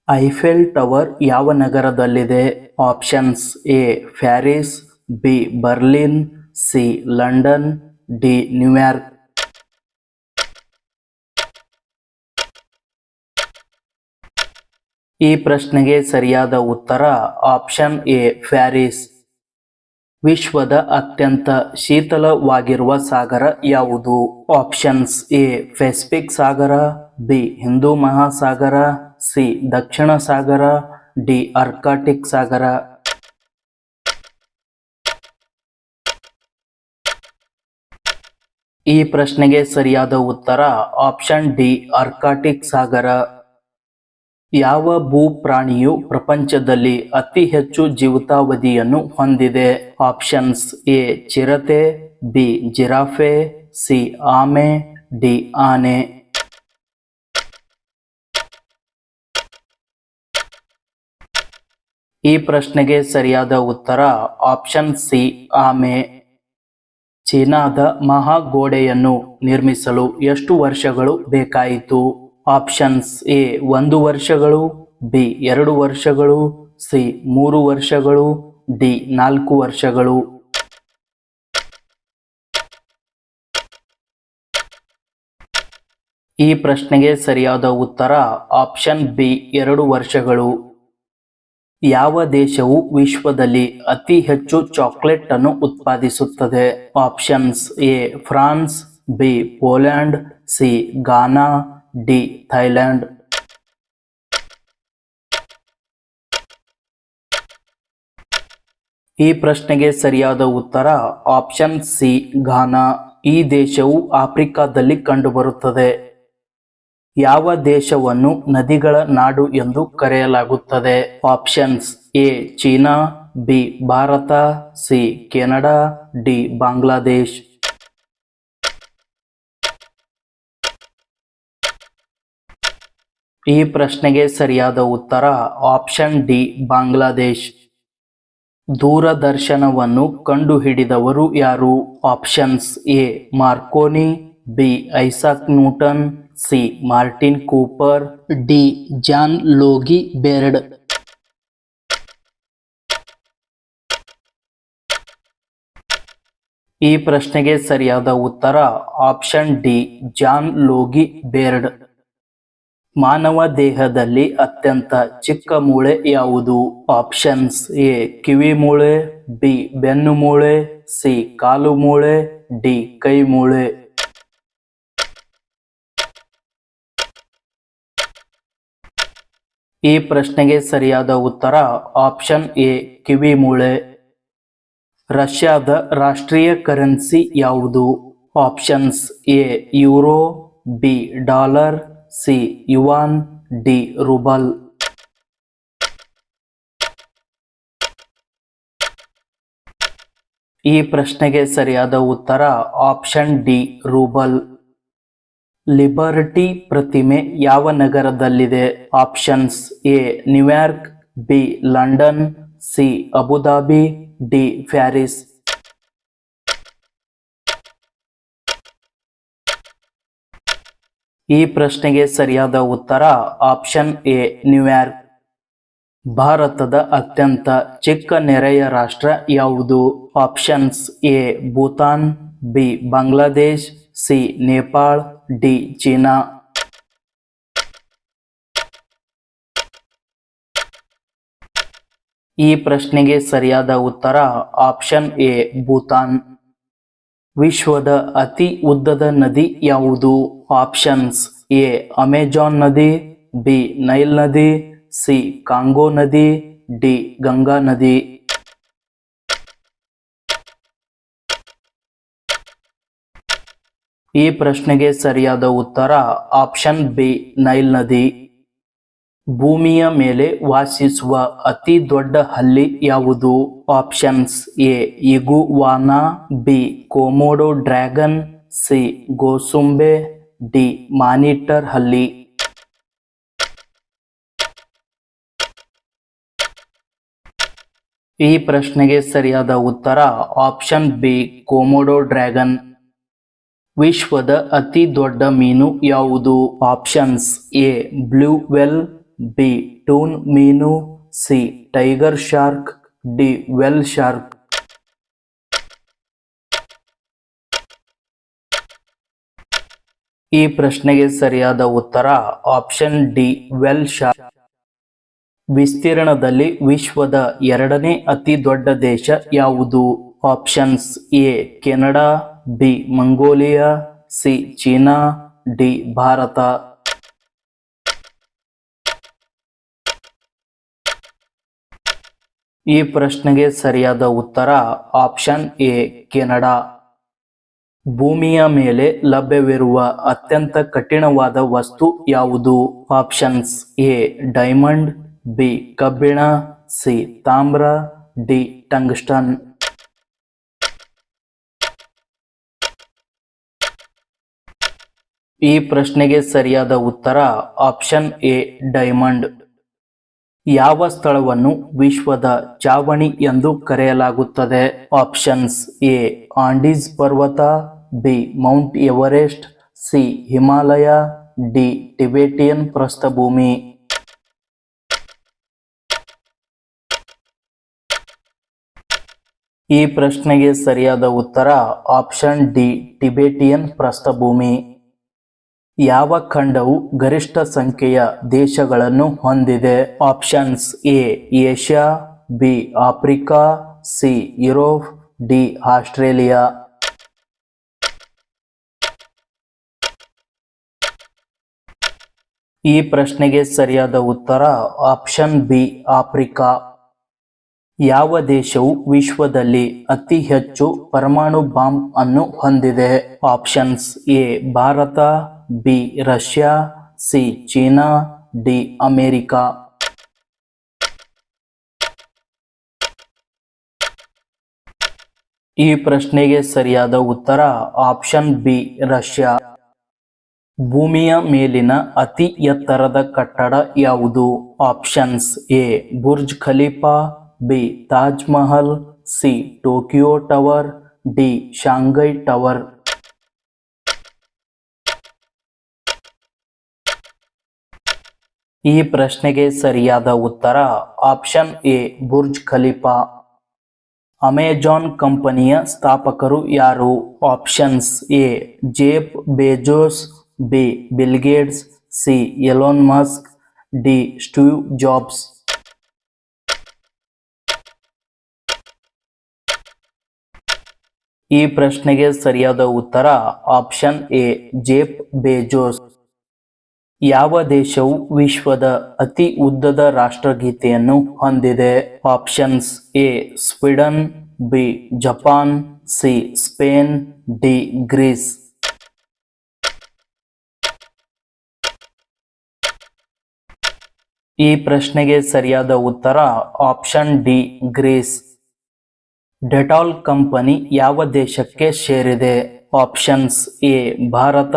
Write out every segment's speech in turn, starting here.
Eiffel tower ಯಾವ ನಗರದಲ್ಲಿದೆ? Options: A Paris, B Berlin, C London, D New York. ಈ ಪ್ರಶ್ನೆಗೆ ಸರಿಯಾದ ಉತ್ತರ ಆಪ್ಷನ್ ಎ ಪ್ಯಾರಿಸ್. ವಿಶ್ವದ ಅತ್ಯಂತ ಶೀತಲವಾಗಿರುವ ಸಾಗರ ಯಾವುದು? ಆಪ್ಷನ್ಸ್: ಎ ಪೆಸಿಫಿಕ್ ಸಾಗರ, ಬಿ ಹಿಂದೂ ಮಹಾಸಾಗರ, ಸಿ ದಕ್ಷಿಣ ಸಾಗರ, ಡಿ ಆರ್ಕ್ಟಿಕ್ ಸಾಗರ. ಈ ಪ್ರಶ್ನೆಗೆ ಸರಿಯಾದ ಉತ್ತರ ಆಪ್ಷನ್ ಡಿ ಆರ್ಕ್ಟಿಕ್ ಸಾಗರ. ಯಾವ ಭೂ ಪ್ರಾಣಿಯು ಪ್ರಪಂಚದಲ್ಲಿ ಅತಿ ಹೆಚ್ಚು ಜೀವಿತಾವಧಿಯನ್ನು ಹೊಂದಿದೆ? ಆಪ್ಷನ್ಸ್: ಎ ಚಿರತೆ, ಬಿ ಜಿರಾಫೆ, ಸಿ ಆಮೆ, ಡಿ ಆನೆ. ಈ ಪ್ರಶ್ನೆಗೆ ಸರಿಯಾದ ಉತ್ತರ ಆಪ್ಷನ್ ಸಿ ಆಮೆ. ಚೀನಾದ ಮಹಾಗೋಡೆಯನ್ನು ನಿರ್ಮಿಸಲು ಎಷ್ಟು ವರ್ಷಗಳು ಬೇಕಾಯಿತು? ಆಪ್ಷನ್ಸ್: ಎ 1 ವರ್ಷಗಳು, ಬಿ 2 ವರ್ಷಗಳು, ಸಿ 3 ವರ್ಷಗಳು, ಡಿ 4 ವರ್ಷಗಳು. ಈ ಪ್ರಶ್ನೆಗೆ ಸರಿಯಾದ ಉತ್ತರ ಆಪ್ಷನ್ ಬಿ 2 ವರ್ಷಗಳು. ಯಾವ ದೇಶವು ವಿಶ್ವದಲ್ಲಿ ಅತಿ ಹೆಚ್ಚು ಚಾಕೊಲೇಟ್ ಅನ್ನು ಉತ್ಪಾದಿಸುತ್ತದೆ? Options: A France, B Poland, C Gaana, D Thailand. ಈ ಪ್ರಶ್ನೆಗೆ ಸರಿಯಾದ ಉತ್ತರ ಆಪ್ಷನ್ ಸಿ ಗಾನಾ. ಈ ದೇಶವು ಆಫ್ರಿಕಾದಲ್ಲಿ ಕಂಡುಬರುತ್ತದೆ. ಯಾವ ದೇಶವನ್ನು ನದಿಗಳ ನಾಡು ಎಂದು ಕರೆಯಲಾಗುತ್ತದೆ? Options: A China, B Bharat, C Canada, D Bangladesh. ಈ ಪ್ರಶ್ನೆಗೆ ಸರಿಯಾದ ಉತ್ತರ ಆಪ್ಷನ್ ಡಿ ಬಾಂಗ್ಲಾದೇಶ್. ದೂರದರ್ಶನವನ್ನು ಕಂಡುಹಿಡಿದವರು ಯಾರು? Options: A Marconi, B Isaac Newton, C Martin Cooper, D John Logie Baird. ಈ ಪ್ರಶ್ನೆಗೆ ಸರಿಯಾದ ಉತ್ತರ option D John Logie Baird. ಮಾನವ ದೇಹದಲ್ಲಿ ಅತ್ಯಂತ ಚಿಕ್ಕ ಮೂಳೆ ಯಾವುದು? ಆಪ್ಷನ್ಸ್: ಎ ಕಿವಿ ಮೂಳೆ, ಬಿ ಬೆನ್ನು ಮೂಳೆ, ಸಿ ಕಾಲು ಮೂಳೆ, ಡಿ ಕೈ ಮೂಳೆ. ಈ ಪ್ರಶ್ನೆಗೆ ಸರಿಯಾದ ಉತ್ತರ ಆಪ್ಷನ್ ಎ ಕಿವಿ ಮೂಳೆ. ರಷ್ಯಾದ ರಾಷ್ಟ್ರೀಯ ಕರೆನ್ಸಿ ಯಾವುದು? Options: A euro, B dollar, C yuan, D rouble. ಈ ಪ್ರಶ್ನೆಗೆ ಸರಿಯಾದ ಉತ್ತರ ಆಪ್ಷನ್ ಡಿ ರೂಬಲ್. ಲಿಬರ್ಟಿ ಪ್ರತಿಮೆ ಯಾವ ನಗರದಲ್ಲಿದೆ? Options: A New York, B London, C Abu Dhabi, D Paris. ಈ ಪ್ರಶ್ನೆಗೆ ಸರಿಯಾದ ಉತ್ತರ ಆಪ್ಷನ್ ಎ ನ್ಯೂಯಾರ್ಕ್. ಭಾರತದ ಅತ್ಯಂತ ಚಿಕ್ಕ ನೆರೆಯ ರಾಷ್ಟ್ರ ಯಾವುದು? Options: A Bhutan, B Bangladesh, C Nepal, D China. ಈ ಪ್ರಶ್ನೆಗೆ ಸರಿಯಾದ ಉತ್ತರ ಆಪ್ಷನ್ ಎ ಭೂತಾನ್. ವಿಶ್ವದ ಅತಿ ಉದ್ದದ ನದಿ ಯಾವುದು? ಆಪ್ಷನ್ಸ್: ಎ ಅಮೆಜಾನ್ ನದಿ, ಬಿ ನೈಲ್ ನದಿ, ಸಿ ಕಾಂಗೋ ನದಿ, ಡಿ ಗಂಗಾ ನದಿ. ಈ ಪ್ರಶ್ನೆಗೆ ಸರಿಯಾದ ಉತ್ತರ ಆಪ್ಷನ್ ಬಿ ನೈಲ್ ನದಿ. ಭೂಮಿಯ ಮೇಲೆ ವಾಸಿಸುವ ಅತಿ ದೊಡ್ಡ ಹಲ್ಲಿ ಯಾವುದು? Options: A iguana, B Komodo dragon, C ಗೋಸುಂಬೆ, ಡಿ ಮಾನಿಟರ್ ಹಲ್ಲಿ. ಈ ಪ್ರಶ್ನೆಗೆ ಸರಿಯಾದ ಉತ್ತರ ಆಪ್ಷನ್ ಬಿ ಕೋಮೋಡೋ ಡ್ರ್ಯಾಗನ್. ವಿಶ್ವದ ಅತಿ ದೊಡ್ಡ ಮೀನು ಯಾವುದು? Options: A blue whale, B tuna ಮೀನು, C tiger shark, D whale shark. ಈ ಪ್ರಶ್ನೆಗೆ ಸರಿಯಾದ ಉತ್ತರ ಆಪ್ಷನ್ ಡಿ ವೆಲ್ ಶಾರ್ಕ್. ವಿಸ್ತೀರ್ಣದಲ್ಲಿ ವಿಶ್ವದ ಎರಡನೇ ಅತಿ ದೊಡ್ಡ ದೇಶ ಯಾವುದು? Options A Canada, B Mongolia, C China, D Bharat. ಈ ಪ್ರಶ್ನೆಗೆ ಸರಿಯಾದ ಉತ್ತರ ಆಪ್ಷನ್ ಎ ಕೆನಡಾ. ಭೂಮಿಯ ಮೇಲೆ ಲಭ್ಯವಿರುವ ಅತ್ಯಂತ ಕಠಿಣವಾದ ವಸ್ತು ಯಾವುದು? ಆಪ್ಷನ್ಸ್ ಎ ಡೈಮಂಡ್, ಬಿ ಕಬ್ಬಿಣ, ಸಿ ತಾಮ್ರ, ಡಿ ಟಂಗ್ಸ್ಟನ್. ಈ ಪ್ರಶ್ನೆಗೆ ಸರಿಯಾದ ಉತ್ತರ ಆಪ್ಷನ್ ಎ ಡೈಮಂಡ್. ಯಾವ ಸ್ಥಳವನ್ನು ವಿಶ್ವದ ಚಾವಣಿ ಎಂದು ಕರೆಯಲಾಗುತ್ತದೆ? ಆಪ್ಷನ್ಸ್ ಎ ಆಂಡೀಸ್ ಪರ್ವತ, B Mount Everest, C Himalaya, D Tibetan ಪ್ರಸ್ಥಭೂಮಿ. ಈ ಪ್ರಶ್ನೆಗೆ ಸರಿಯಾದ ಉತ್ತರ ಆಪ್ಷನ್ ಡಿ ಟಿಬೆಟಿಯನ್ ಪ್ರಸ್ಥಭೂಮಿ. ಯಾವ ಖಂಡವು ಗರಿಷ್ಠ ಸಂಖ್ಯೆಯ ದೇಶಗಳನ್ನು ಹೊಂದಿದೆ? Options A Asia, B Africa, C Europe, D Australia. ಈ ಪ್ರಶ್ನೆಗೆ ಸರಿಯಾದ ಉತ್ತರ ಆಪ್ಷನ್ ಬಿ ಆಫ್ರಿಕಾ. ಯಾವ ದೇಶವು ವಿಶ್ವದಲ್ಲಿ ಅತಿ ಹೆಚ್ಚು ಪರಮಾಣು ಬಾಂಬ್ ಅನ್ನು ಹೊಂದಿದೆ? Options A Bharat, B Russia, C China, D America. ಈ ಪ್ರಶ್ನೆಗೆ ಸರಿಯಾದ ಉತ್ತರ ಆಪ್ಷನ್ ಬಿ ರಷ್ಯಾ. ಭೂಮಿಯ ಮೇಲಿನ ಅತಿ ಎತ್ತರದ ಕಟ್ಟಡ ಯಾವುದು? Options A Burj Khalifa, B Taj Mahal, C Tokyo tower, D Shanghai tower. ಈ ಪ್ರಶ್ನೆಗೆ ಸರಿಯಾದ ಉತ್ತರ option A Burj Khalifa. Amazon ಕಂಪನಿಯ ಸ್ಥಾಪಕರು ಯಾರು? Options A Jeff Bezos, B bill Gates, C Elon Musk, D Steve jobs. ಈ ಪ್ರಶ್ನೆಗೆ ಸರಿಯಾದ ಉತ್ತರ ಆಪ್ಷನ್ ಎ ಜೆಫ್ ಬೆಜೋಸ್. ಯಾವ ದೇಶವು ವಿಶ್ವದ ಅತಿ ಉದ್ದದ ರಾಷ್ಟ್ರಗೀತೆಯನ್ನು ಹೊಂದಿದೆ? Options A Sweden, B Japan, C Spain, D Greece. ಈ ಪ್ರಶ್ನೆಗೆ ಸರಿಯಾದ ಉತ್ತರ option D Greece. Dettol company ಯಾವ ದೇಶಕ್ಕೆ ಸೇರಿದೆ? Options A Bharat,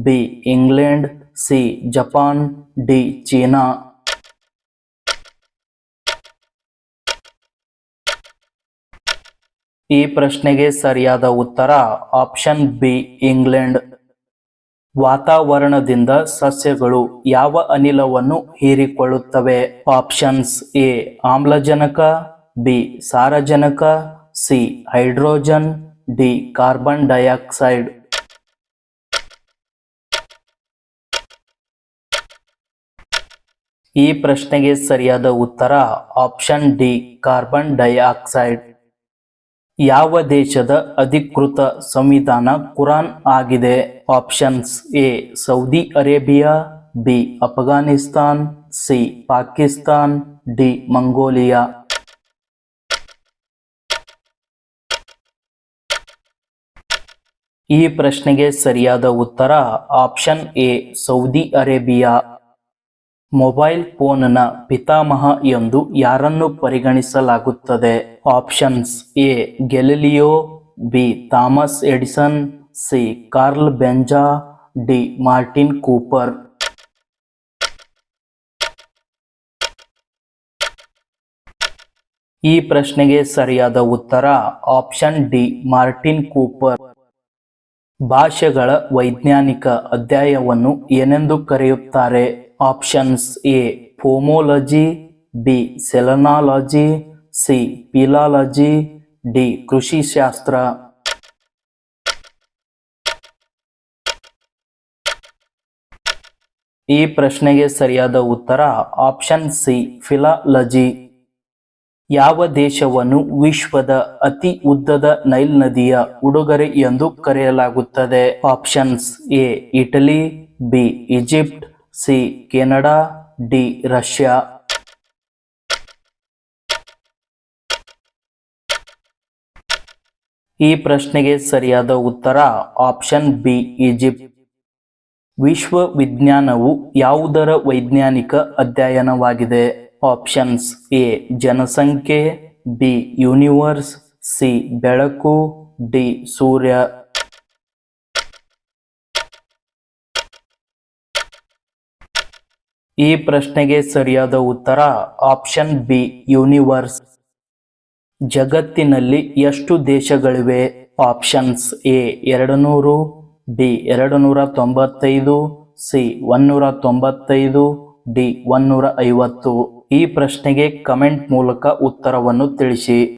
B England, C Japan, D China. ಈ ಪ್ರಶ್ನೆಗೆ ಸರಿಯಾದ ಉತ್ತರ ಆಪ್ಷನ್ ಬಿ ಇಂಗ್ಲೆಂಡ್. ವಾತಾವರಣದಿಂದ ಸಸ್ಯಗಳು ಯಾವ ಅನಿಲವನ್ನು ಹೀರಿಕೊಳ್ಳುತ್ತವೆ? ಆಪ್ಷನ್ಸ್ ಎ ಆಮ್ಲಜನಕ, ಬಿ ಸಾರಜನಕ, C hydrogen, D carbon dioxide. ಈ ಪ್ರಶ್ನೆಗೆ ಸರಿಯಾದ ಉತ್ತರ ಆಪ್ಷನ್ ಡಿ ಕಾರ್ಬನ್ ಡೈಆಕ್ಸೈಡ್. ಯಾವ ದೇಶದ ಅಧಿಕೃತ ಸಂವಿಧಾನ ಕುರಾನ್ ಆಗಿದೆ? Options A Saudi Arabia, B Afghanistan, C Pakistan, D Mongolia. ಈ ಪ್ರಶ್ನೆಗೆ ಸರಿಯಾದ ಉತ್ತರ option A Saudi Arabia. Mobile ಫೋನ್ನ ಪಿತಾಮಹ ಎಂದು ಯಾರನ್ನು ಪರಿಗಣಿಸಲಾಗುತ್ತದೆ? Options A Galileo, B Thomas Edison, C Karl Benz, D Martin Cooper. ಈ ಪ್ರಶ್ನೆಗೆ ಸರಿಯಾದ ಉತ್ತರ ಆಪ್ಷನ್ ಡಿ ಮಾರ್ಟಿನ್ ಕೂಪರ್. ಭಾಷೆಗಳ ವೈಜ್ಞಾನಿಕ ಅಧ್ಯಯನವನ್ನು ಏನೆಂದು ಕರೆಯುತ್ತಾರೆ? Options A pomology, B selenology, C philology, D ಕೃಷಿಶಾಸ್ತ್ರ. ಈ ಪ್ರಶ್ನೆಗೆ ಸರಿಯಾದ ಉತ್ತರ ಆಪ್ಷನ್ ಸಿ ಫಿಲಾಲಜಿ. ಯಾವ ದೇಶವನ್ನು ವಿಶ್ವದ ಅತಿ ಉದ್ದದ ನೈಲ್ ನದಿಯ ಉಡುಗೊರೆ ಎಂದು ಕರೆಯಲಾಗುತ್ತದೆ? Options A Italy, B Egypt, C Canada, D Russia. ಈ ಪ್ರಶ್ನೆಗೆ ಸರಿಯಾದ ಉತ್ತರ ಆಪ್ಷನ್ ಬಿ ಈಜಿಪ್ಟ್. ವಿಶ್ವ ವಿಜ್ಞಾನವು ಯಾವುದರ ವೈಜ್ಞಾನಿಕ ಅಧ್ಯಯನವಾಗಿದೆ? ಆಪ್ಷನ್ಸ್ ಎ ಜನಸಂಖ್ಯೆ, ಬಿ ಯೂನಿವರ್ಸ್, ಸಿ ಬೆಳಕು, ಡಿ ಸೂರ್ಯ. ಈ ಪ್ರಶ್ನೆಗೆ ಸರಿಯಾದ ಉತ್ತರ ಆಪ್ಷನ್ ಬಿ ಯೂನಿವರ್ಸ್. ಜಗತ್ತಿನಲ್ಲಿ ಎಷ್ಟು ದೇಶಗಳಿವೆ? Options A 200, B 295, C 195, D 150. ಈ ಪ್ರಶ್ನೆಗೆ ಕಮೆಂಟ್ ಮೂಲಕ ಉತ್ತರವನ್ನು ತಿಳಿಸಿ.